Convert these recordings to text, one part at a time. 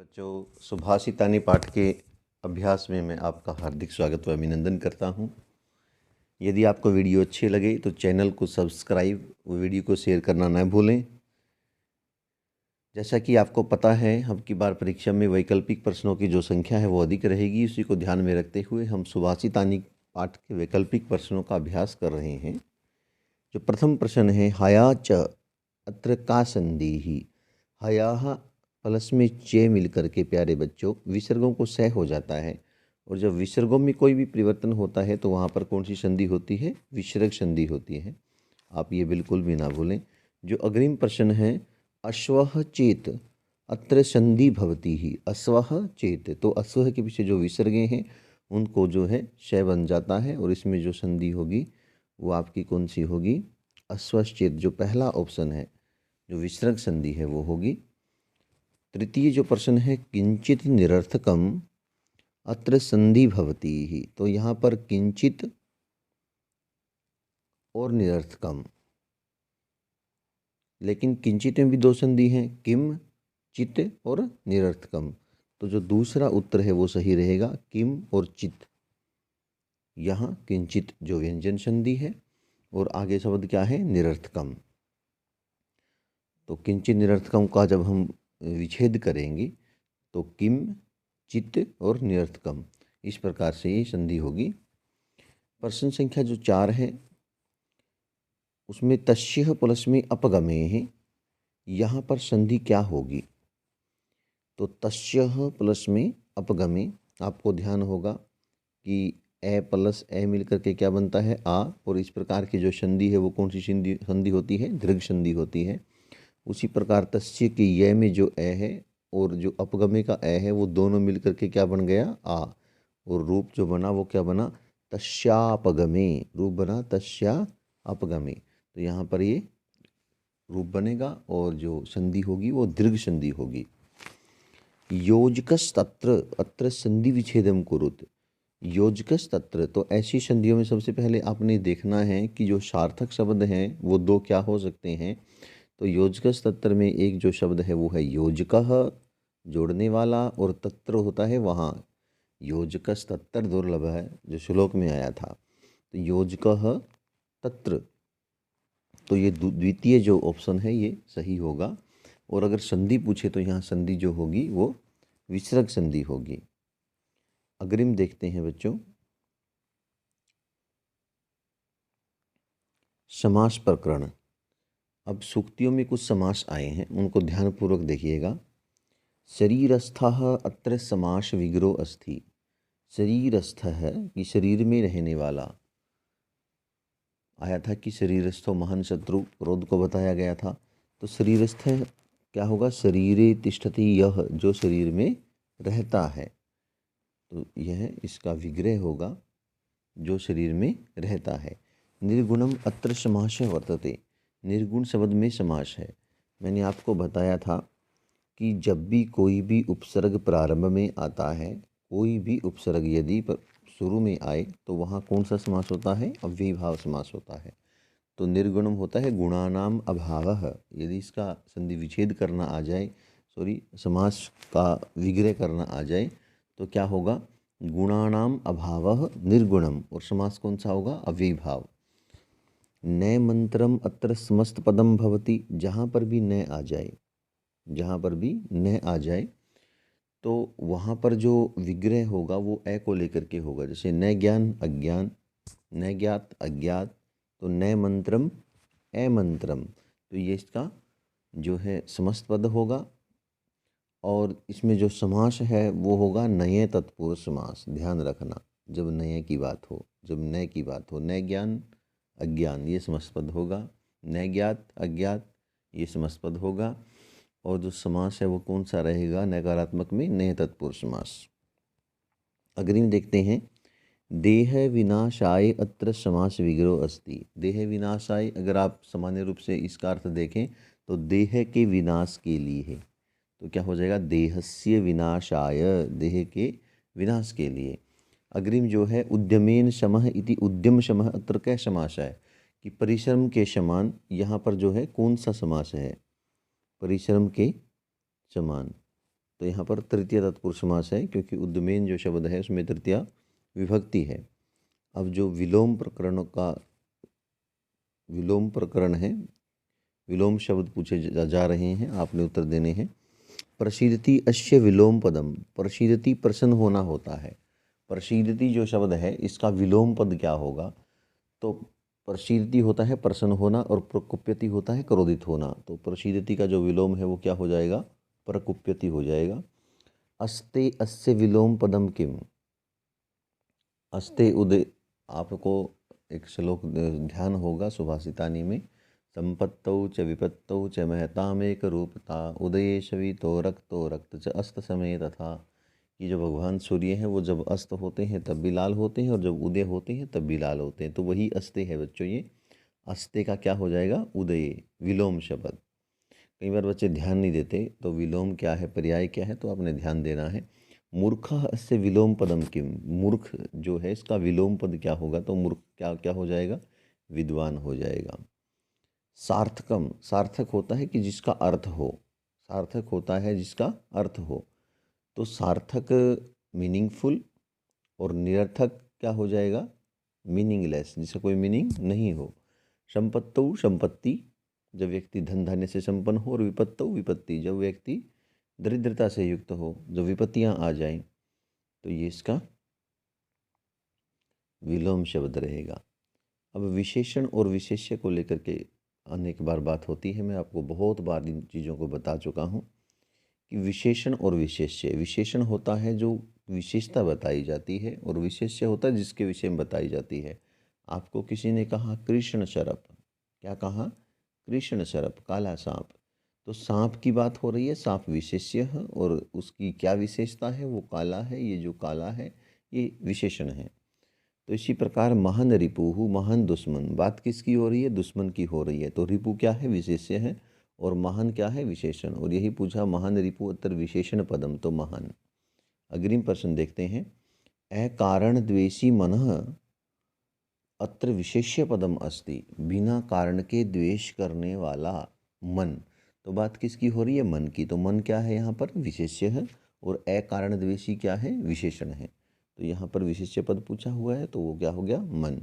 बच्चों, सुभाषितानी पाठ के अभ्यास में मैं आपका हार्दिक स्वागत व अभिनंदन करता हूं। यदि आपको वीडियो अच्छे लगे तो चैनल को सब्सक्राइब व वीडियो को शेयर करना न भूलें। जैसा कि आपको पता है, अब की बार परीक्षा में वैकल्पिक प्रश्नों की जो संख्या है वो अधिक रहेगी। उसी को ध्यान में रखते हुए हम सुभाषितानी पाठ के वैकल्पिक प्रश्नों का अभ्यास कर रहे हैं। जो प्रथम प्रश्न है, हया च अत्र का संधि। हया प्लस में चे मिल करके प्यारे बच्चों विसर्गों को सह हो जाता है, और जब विसर्गों में कोई भी परिवर्तन होता है तो वहाँ पर कौन सी संधि होती है? विसर्ग संधि होती है। आप ये बिल्कुल भी ना भूलें। जो अग्रिम प्रश्न है, अश्वः चेत अत्र संधि भवती ही। अश्वः चेत, तो अश्वः के पीछे जो विसर्गें हैं उनको जो है शय बन जाता है, और इसमें जो संधि होगी वो आपकी कौन सी होगी? अश्वश्चेत, जो पहला ऑप्शन है, जो विसर्ग संधि है वो होगी। तृतीय जो प्रश्न है, किंचित निरर्थकम अत्र संधि भवती ही। तो यहाँ पर किंचित और निरर्थकम, लेकिन किंचित में भी दो संधि हैं, किम चित और निरर्थकम। तो जो दूसरा उत्तर है वो सही रहेगा, किम और चित। यहाँ किंचित जो व्यंजन संधि है और आगे शब्द क्या है? निरर्थकम। तो किंचित निरर्थकम का जब हम विच्छेद करेंगे तो किम चित और निरर्थकम, इस प्रकार से ये संधि होगी। प्रश्न संख्या जो 4 है उसमें तस्यः प्लस में अपगमे है। यहाँ पर संधि क्या होगी? तो तस्यः प्लस में अपगमे, आपको ध्यान होगा कि ए प्लस ए मिलकर के क्या बनता है? आ, और इस प्रकार की जो संधि है वो कौन सी संधि होती है? दीर्घ संधि होती है। उसी प्रकार तस्य के ये में जो ए है और जो अपगमे का ए है वो दोनों मिलकर के क्या बन गया? आ, और रूप जो बना वो क्या बना? तस्यापगमे, रूप बना तस्यापगमे। तो यहाँ पर ये रूप बनेगा और जो संधि होगी वो दीर्घ संधि होगी। योजकस्तत्र अत्र संधि विच्छेदम कुरुत। योजकस्तत्र, तो ऐसी संधियों में सबसे पहले आपने देखना है कि जो सार्थक शब्द हैं वो दो क्या हो सकते हैं। तो योजकस तत्र में एक जो शब्द है वो है योजकः, जोड़ने वाला, और तत्र होता है वहाँ। योजकस तत्र दुर्लभ है, जो श्लोक में आया था। तो योजकः तत्र, तो ये द्वितीय जो ऑप्शन है ये सही होगा। और अगर संधि पूछे तो यहाँ संधि जो होगी वो विसर्ग संधि होगी। अग्रिम देखते हैं बच्चों, समास प्रकरण। अब सूक्तियों में कुछ समास आए हैं, उनको ध्यानपूर्वक देखिएगा। शरीरस्थः अत्र समास विग्रहो अस्ति। शरीरस्थ है कि शरीर में रहने वाला। आया था कि शरीरस्थो महान शत्रु, क्रोध को बताया गया था। तो शरीरस्थ है क्या होगा? शरीरे तिष्ठति यह, जो शरीर में रहता है। तो यह इसका विग्रह होगा, जो शरीर में रहता है। निर्गुणम अत्र समास वर्तते। निर्गुण शब्द में समास है। मैंने आपको बताया था कि जब भी कोई भी उपसर्ग प्रारंभ में आता है, कोई भी उपसर्ग यदि शुरू में आए तो वहाँ कौन सा समास होता है? अव्ययीभाव समास होता है। तो निर्गुणम होता है गुणानाम अभावः। यदि इसका संधि विच्छेद करना आ जाए, समास का विग्रह करना आ जाए तो क्या होगा? गुणानाम अभावः निर्गुणम, और समास कौन सा होगा? अव्ययीभाव। न मंत्रम अत्र समस्त पदम भवति। जहाँ पर भी न आ जाए, जहाँ पर भी न आ जाए तो वहाँ पर जो विग्रह होगा वो ए को लेकर के होगा। जैसे न ज्ञान अज्ञान, न ज्ञात अज्ञात, तो न मंत्रम ए मंत्रम, तो ये इसका जो है समस्त पद होगा। और इसमें जो समास है वो होगा नये तत्पुरुष समास। ध्यान रखना, जब नये की बात हो, जब नए की बात हो, न ज्ञान अज्ञान ये समस्त पद होगा, न ज्ञात अज्ञात ये समस्त पद होगा। और जो समास है वो कौन सा रहेगा? नकारात्मक में नए तत्पुरुष समास। अग्रिम देखते हैं, देह विनाशाय अत्र समास विग्रहो अस्ति। देह विनाशाय, अगर आप सामान्य रूप से इसका अर्थ देखें तो देह के विनाश के लिए है। तो क्या हो जाएगा? देहस्य विनाशाय, देह के विनाश के लिए। अग्रिम जो है, उद्यमेन शमः इति उद्यम शमः अत्र क्या समास है? कि परिश्रम के समान यहाँ पर जो है कौन सा समास है? परिश्रम के समान। तो यहाँ पर तृतीय तत्पुरुष समास है, क्योंकि उद्मेन जो शब्द है उसमें तृतीया विभक्ति है। अब जो विलोम प्रकरण है, विलोम शब्द पूछे जा रहे हैं, आपने उत्तर देने हैं। प्रसीदति अस्य विलोम पदम, प्रसीदति प्रसन्न होना होता है। प्रसीदति जो शब्द है इसका विलोम पद क्या होगा? तो प्रसीदति होता है प्रसन्न होना और प्रकुप्यति होता है क्रोधित होना। तो प्रसीदति का जो विलोम है वो क्या हो जाएगा? प्रकुप्यति हो जाएगा। अस्ते अस्य विलोम पदम किम, अस्ते उदय, आपको एक श्लोक ध्यान होगा सुभाषितानी में, संपत्तौ च विपत्तौ च महतामेक रूपता उदये शवितो रक्तो रक्त च अस्त समय तथा। कि जो भगवान सूर्य हैं वो जब अस्त होते हैं तब भी लाल होते हैं और जब उदय होते हैं तब भी लाल होते हैं। तो वही अस्ते है बच्चों, ये अस्ते का क्या हो जाएगा? उदय, विलोम शब्द। कई बार बच्चे ध्यान नहीं देते, तो विलोम क्या है, पर्याय क्या है, तो आपने ध्यान देना है। मूर्खः अस्य विलोम पदम किम, मूर्ख जो है इसका विलोम पद क्या होगा? तो मूर्ख क्या हो जाएगा? विद्वान हो जाएगा। सार्थकम, सार्थक होता है कि जिसका अर्थ हो, सार्थक होता है जिसका अर्थ हो। तो सार्थक मीनिंगफुल और निरर्थक क्या हो जाएगा? मीनिंगलेस, जिसका कोई मीनिंग नहीं हो। संपत्तौ, संपत्ति, जब व्यक्ति धन धान्य से संपन्न हो, और विपत्तौ, विपत्ति, जब व्यक्ति दरिद्रता से युक्त हो, जब विपत्तियां आ जाएं, तो ये इसका विलोम शब्द रहेगा। अब विशेषण और विशेष्य को लेकर के अनेक बार बात होती है, मैं आपको बहुत बार इन चीज़ों को बता चुका हूँ कि विशेषण और विशेष्य, विशेषण होता है जो विशेषता बताई जाती है, और विशेष्य होता है जिसके विषय में बताई जाती है। आपको किसी ने कहा कृष्ण शरप, क्या कहा? कृष्ण शरप, काला सांप। तो सांप की बात हो रही है, सांप विशेष्य है, और उसकी क्या विशेषता है? वो काला है, ये जो काला है ये विशेषण है। तो इसी प्रकार महान रिपुहु, महान दुश्मन, बात किसकी हो रही है? दुश्मन की हो रही है। तो रिपु क्या है? विशेष्य है, और महान क्या है? विशेषण। और यही पूछा, महान रिपु अत्र विशेषण पदम, तो महान। अग्रिम प्रश्न देखते हैं। अकारण द्वेषी मनः अत्र विशेष्य पदम अस्ति, बिना कारण के द्वेष करने वाला मन। तो बात किसकी हो रही है? मन की। तो मन क्या है? यहाँ पर विशेष्य है, और अकारण द्वेषी क्या है? विशेषण है। तो यहाँ पर विशेष्य पद पूछा हुआ है, तो वो क्या हो गया? मन।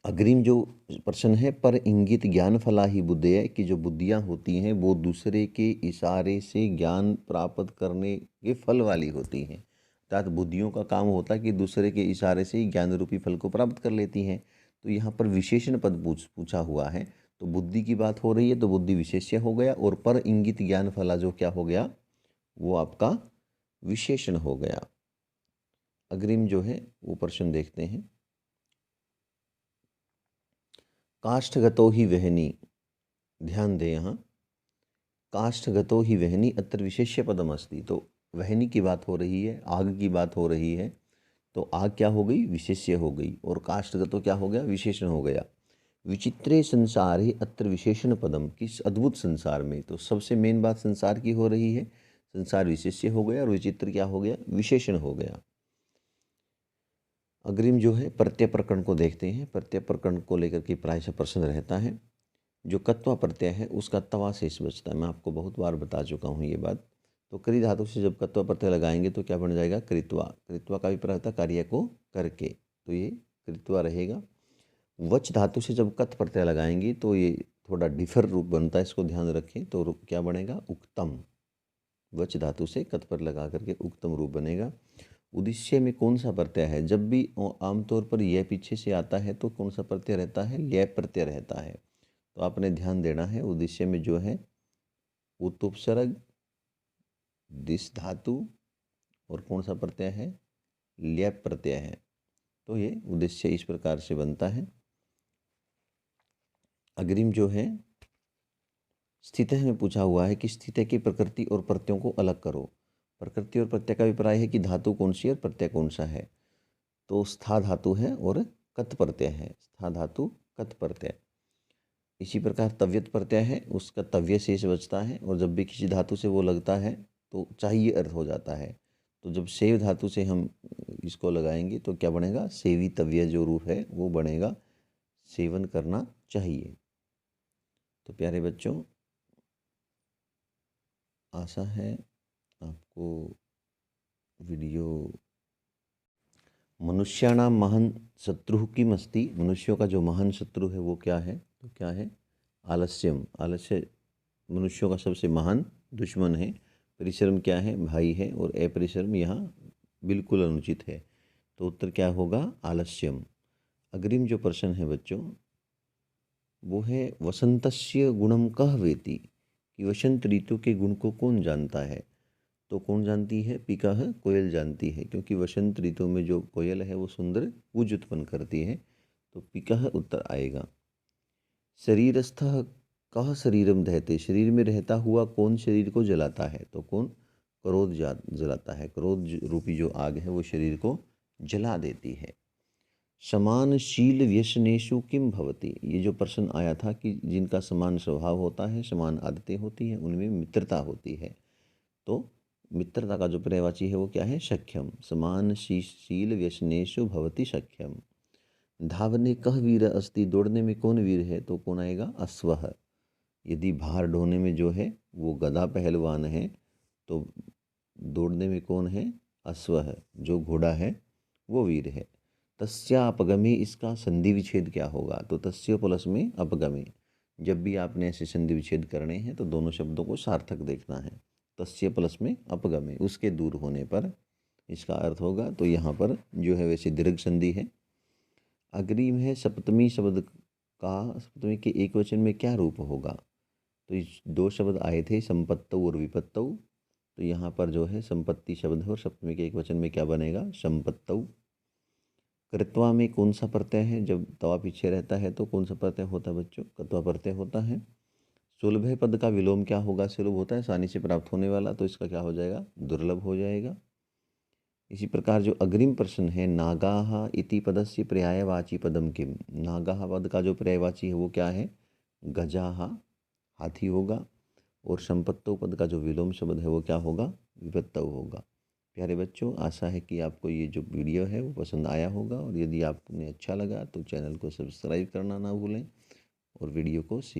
अग्रिम जो प्रश्न है, पर इंगित ज्ञान फला ही बुद्धेय, कि जो बुद्धियाँ होती हैं वो दूसरे के इशारे से ज्ञान प्राप्त करने के फल वाली होती हैं। अर्थात बुद्धियों का काम होता है कि दूसरे के इशारे से ज्ञान रूपी फल को प्राप्त कर लेती हैं। तो यहाँ पर विशेषण पद पूछा हुआ है, तो बुद्धि की बात हो रही है, तो बुद्धि विशेष्य हो गया, और पर इंगित ज्ञान फला जो क्या हो गया? वो आपका विशेषण हो गया। अग्रिम जो है वो प्रश्न देखते हैं। काष्ठगतो ही वहनी, ध्यान दें यहाँ, काष्ठगतो ही वहनी अत्र विशेष्य पदम अस्ति। तो वहनी की बात हो रही है, आग की बात हो रही है, तो आग क्या हो गई? विशेष्य हो गई, और काष्ठगतो क्या हो गया? विशेषण हो गया। विचित्रे संसारे अत्र विशेषण पदम, किस अद्भुत संसार में, तो सबसे मेन बात संसार की हो रही है, संसार विशेष्य हो गया, और विचित्र क्या हो गया? विशेषण हो गया। अग्रिम जो है प्रत्यय प्रकरण को देखते हैं। प्रत्यय प्रकरण को लेकर के प्रायः प्रश्न रहता है। जो कत्वा प्रत्यय है उसका तवा शेष बचता है, मैं आपको बहुत बार बता चुका हूँ ये बात। तो कृ धातु से जब कत्वा प्रत्यय लगाएंगे तो क्या बन जाएगा? कृत्वा। कृत्वा का अभिप्राय होता है कार्य को करके, तो ये कृत्वा रहेगा। वच धातु से जब कत प्रत्यय लगाएंगे तो ये थोड़ा डिफर रूप बनता है, इसको ध्यान रखें। तो क्या बनेगा? उक्तम। वच धातु से कत पर लगा करके उक्तम रूप बनेगा। उद्देश्य में कौन सा प्रत्यय है? जब भी आमतौर पर यह पीछे से आता है तो कौन सा प्रत्यय रहता है? ल्य प्रत्यय रहता है। तो आपने ध्यान देना है, उद्देश्य में जो है उत्तुपसर्ग, दिस धातु, और कौन सा प्रत्यय है? ल्य प्रत्यय है। तो ये उद्देश्य इस प्रकार से बनता है। अग्रिम जो है स्थितः में पूछा हुआ है कि स्थितः की प्रकृति और प्रत्ययों को अलग करो। प्रकृति और प्रत्यय का अभिप्राय है कि धातु कौन सी है और प्रत्यय कौन सा है। तो स्था धातु है और कत प्रत्यय है। स्था धातु, कत प्रत्यय। इसी प्रकार तव्यत प्रत्यय है, उसका तव्य शेष बचता है, और जब भी किसी धातु से वो लगता है तो चाहिए अर्थ हो जाता है। तो जब सेव धातु से हम इसको लगाएंगे तो क्या बनेगा? सेवी तव्य जो रूप है वो बनेगा, सेवन करना चाहिए। तो प्यारे बच्चों, आशा है आपको वीडियो मनुष्याणां महान शत्रु किम अस्ति, मनुष्यों का जो महान शत्रु है वो क्या है, तो क्या है आलस्यम। आलस्य मनुष्यों का सबसे महान दुश्मन है। परिश्रम क्या है, भाई है, और अपरिश्रम यहाँ बिल्कुल अनुचित है। तो उत्तर क्या होगा, आलस्यम। अग्रिम जो प्रश्न है बच्चों वो है वसंतस्य गुणम कह वेति, कि वसंत ऋतु के गुण को कौन जानता है। तो कौन जानती है, पिकह कोयल जानती है, क्योंकि वसंत ऋतु में जो कोयल है वो सुंदर कूज उत्पन्न करती है। तो पिकह उत्तर आएगा। शरीरस्थः कह शरीरम दहते, शरीर में रहता हुआ कौन शरीर को जलाता है। तो कौन, क्रोध जलाता है। क्रोध रूपी जो आग है वो शरीर को जला देती है। समान शील व्यसनेषु किम भवति, ये जो प्रश्न आया था कि जिनका समान स्वभाव होता है, समान आदतें होती हैं, उनमें मित्रता होती है। तो मित्रता का जो पर्यायवाची है वो क्या है, सख्यम। समान शील व्यसनेषु भवति सख्यम। धावने कह वीर अस्ति, दौड़ने में कौन वीर है। तो कौन आएगा, अश्वः। यदि भार ढोने में जो है वो गधा पहलवान है, तो दौड़ने में कौन है, अश्वः, जो घोड़ा है वो वीर है। तस्या अपगमे, इसका संधि विच्छेद क्या होगा। तो तस्य प्लस में अपगमे, जब भी आपने ऐसे संधि विच्छेद करने हैं तो दोनों शब्दों को सार्थक देखना है। तस्य प्लस में अपगमे, उसके दूर होने पर इसका अर्थ होगा। तो यहाँ पर जो है वैसे दीर्घ संधि है। अग्रिम है सप्तमी शब्द का, सप्तमी के एक वचन में क्या रूप होगा। तो इस दो शब्द आए थे, संपत्तौ और विपत्तौ। तो यहाँ पर जो है संपत्ति शब्द है और सप्तमी के एक वचन में क्या बनेगा, संपत्तौ। कृत्वा में कौन सा प्रत्यय है, जब तवा पीछे रहता है तो कौन सा प्रत्यय होता है बच्चों, कृत्वा प्रत्यय होता है। सुलभ पद का विलोम क्या होगा, सुलभ होता है आसानी से प्राप्त होने वाला, तो इसका क्या हो जाएगा, दुर्लभ हो जाएगा। इसी प्रकार जो अग्रिम प्रश्न है, नागाह इति पदस्य पर्यायवाची पदम किम, नागाह पद का जो पर्यायवाची है वो क्या है, गजाह, हाथी होगा। और संपत्तौ पद का जो विलोम शब्द है वो क्या होगा, विपत्तौ होगा। प्यारे बच्चों, आशा है कि आपको ये जो वीडियो है वो पसंद आया होगा, और यदि आपने अच्छा लगा तो चैनल को सब्सक्राइब करना ना भूलें और वीडियो को